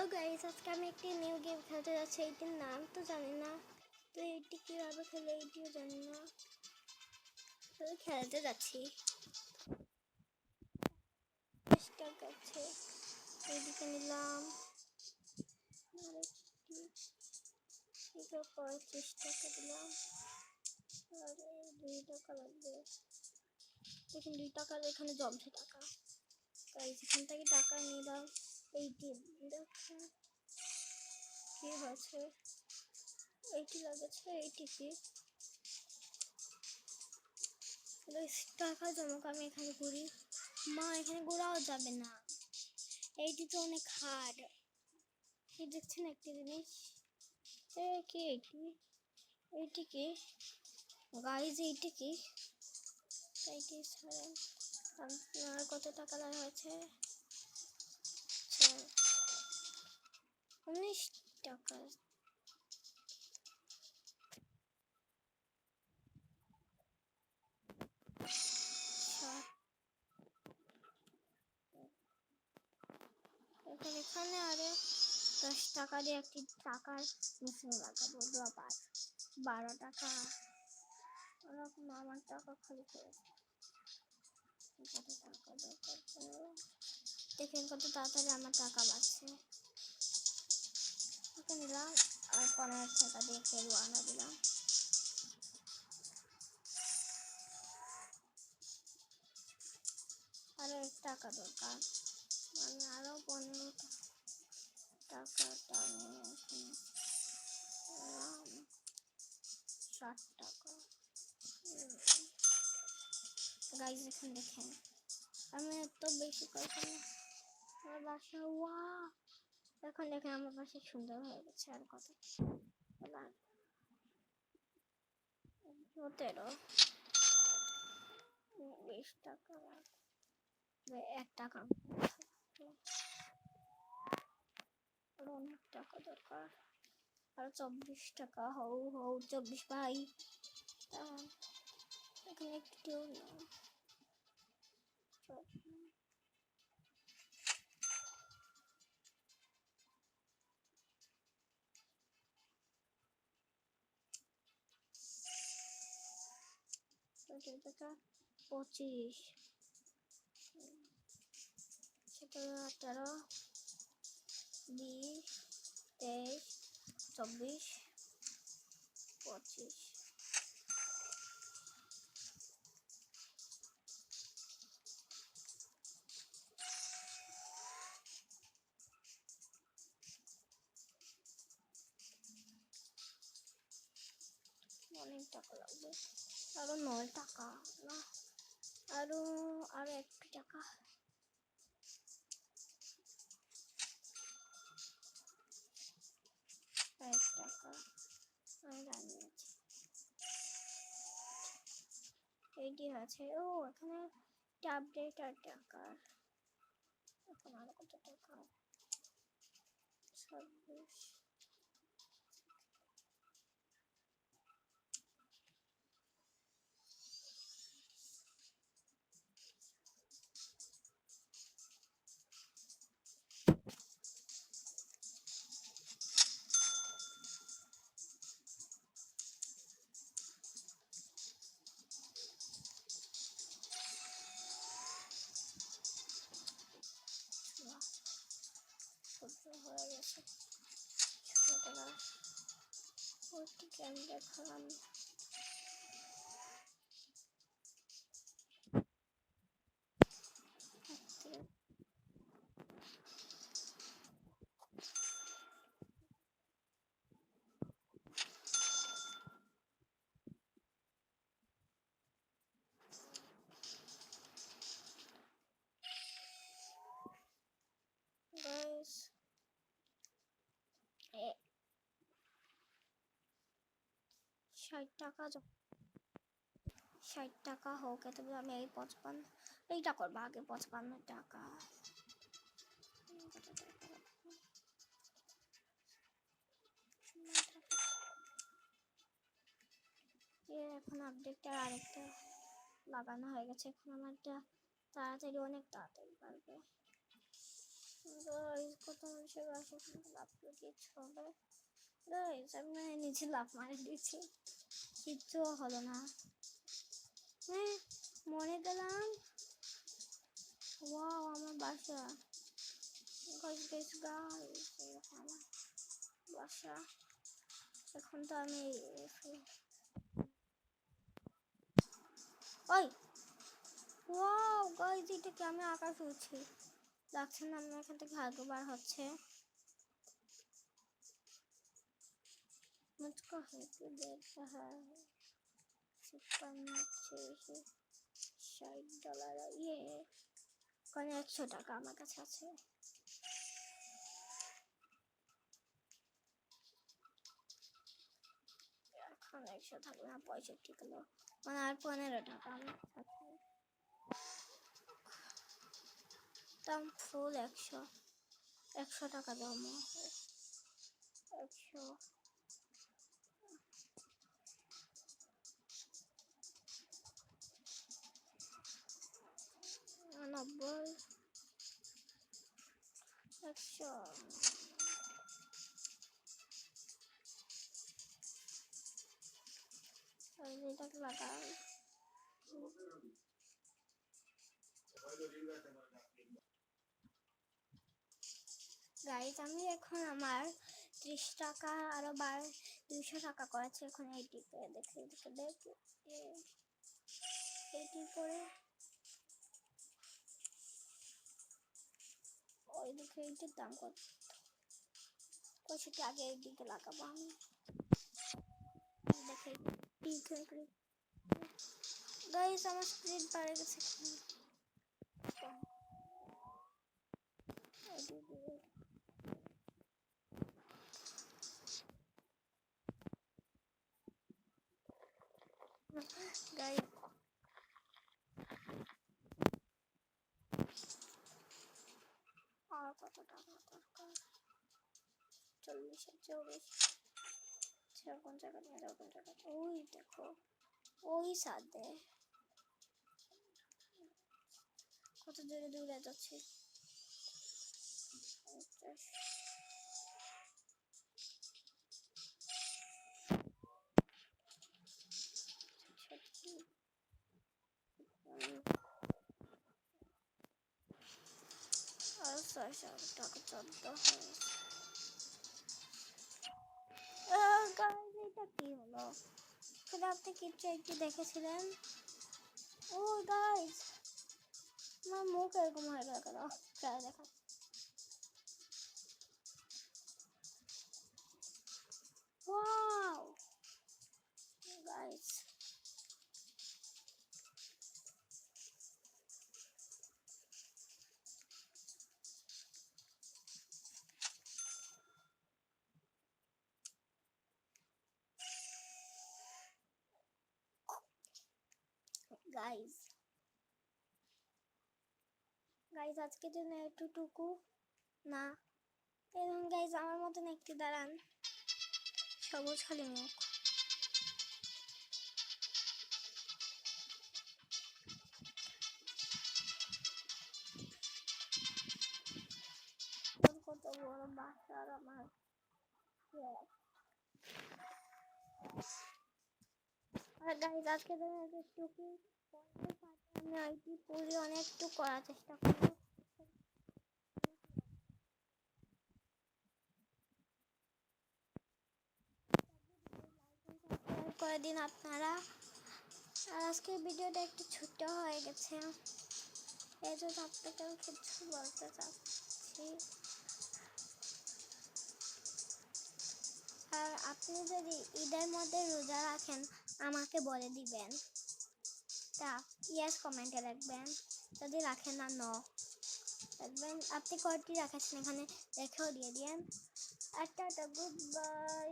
Hello guys, আজকে আমি একটি নিউ গেম খেলতে যাচ্ছি। এইটির নাম তো জানি না, তো এইটি কীভাবে খেলে এইটিও জানি না, তো খেলতে যাচ্ছি। চেষ্টা করছে, এইদিকে নিলাম আরেকটি, 35 টাকা দিলাম, আর 2 টাকা লাগবে। দেখুন 2 টাকা, এখানে জমছে টাকা। গাইস এখান থেকে টাকা নিলাম, এইটি দেখুন কি হয়েছে, এইটি লাগেছে, এইটি কি টাকা জমা। আমি এখানে ঘুরি, মা এখানে ঘোরাও যাবে না, এইটি তো অনেক হার্ড। এই দেখছেন একটি জিনিস, কি এইটি কি গাইজ, এইটি কি, এইটি ছাড়েন। আপনার কত টাকা দেওয়া হয়েছে? 19 টাকা। এখানে আরে 10 টাকা দিয়ে একটি টাকার মেশিন লাগাবো, আবার 12 টাকা। ওরকম আমার টাকা খালি করেছে, কত টাকা দরকার। দেখেন কত তাড়াতাড়ি আমার টাকা বাঁচছে। ওকে নিলাম, আর 15 টাকা দিয়ে খেলবো আনা দিলাম। আরো 1 টাকা দরকার, মানে আরো 15 টাকাটা নিয়ে 60 টাকা। গাইজ এখানে দেখেন, আমি এত বেশি পয়সা না, আমার বাসা ওয়া এখন দেখেন আমার বাসা সুন্দর হয়ে গেছে। আর কত 17, 20 টাকা, 1 টাকা, অনেক টাকা দরকার। আর 24 টাকা, হও 24 ভাই। এখানে একটু টাকা, 25, 17, 18, 20, 23, 24, 25। অনেক টাকা লাগবে, আরো 9 টাকা না, আরো 1 টাকা, 1 টাকা। আমি জানি এইটি আছে। ও এখানে আপডেট আর টাকা, এখন আরো কত টাকা, 26। হয়ে গেছে, ওটিকে আমি দেখালাম। গাইস 60 টাকা, 60 টাকা হোক, এত আমি এই 55 এইটা করবো আগে। 55 টাকা, এখন আপডেটটা আরেকটা লাগানো হয়ে গেছে, এখন আমারটা তাড়াতাড়ি, অনেক তাড়াতাড়ি পারবে। কত মানুষের বাসা লাভ দিয়েছে হবে। গাইস আমি নিচে লাভ মারি দিয়েছি, কিচ্ছু হলো না। হ্যাঁ মরে গেলাম। ওয়াও আমার বাসা। গাইস গাইস গাইস এরকম বাসা। এখন তো আমি ওই ওয়াও গাইস এটা কি আমি আকাশে উঠছি, লাগছে না আমি এখান থেকে আগে বার হচ্ছে। मुझको है कि देख रहा है $60 ये ওখানে 100 টাকা আমার কাছে আছে। এখন 100 থাকবে না, 65 কিলো মানে আর 15 টাকা আমার কাছে। দাম ফুল 100 টাকা দাম 100 90 100 এটাকে লাগাই। গাইজ আমি এখন আমার 30 টাকা আরো 200 টাকা করেছে। এখন এইটি করে দেখে এইটি করে ওই দিকে এইটির দাম কত, সেটা আগে এইদিকে লাগাবো আমি। দেখে গাইজ আমার স্পিড বাড়ে গেছে। গাইজ আর কত টাকা দরকার, 40 সেরকম জায়গা নিয়ে যাও, কোন জায়গা ওই দেখো ওই সাথে কত দূরে দূরে যাচ্ছে। আর 600 টাকা 14 হয়েছে। এটা কি হলো? সেটা আপনি কিছু একটু দেখেছিলেন। ও গাইস আমার মুখ এরকম হয়ে গেল কেন? ট্রাই দেখা ওয়াও গাইস গাইস গাইস আজকের জন্য এতটুকু না। এখন গাইস আমার মতন একটি দাঁড়ান, সবুজ খালি মুখ। কত বড় বাসা আর আমার আর গাইস আজকের জন্য এতটুকু। আমি আইটি পুরি অনেকটু করার চেষ্টা করব। করে দিন আপনারা। আর আজকের ভিডিওটা একটু ছোট হয়ে গেছে, এই জন্য আপনাকে কিছু বলতে চাচ্ছি। আর আপনি যদি ঈদের মধ্যে রোজা রাখেন আমাকে বলে দিবেন, তা ইয়েস কমেন্টে রাখবেন। যদি রাখেন না নো রাখবেন। আপনি কয়টি রাখেছেন এখানে দেখেও দিয়ে দিন। আর টাটা গুড বাই।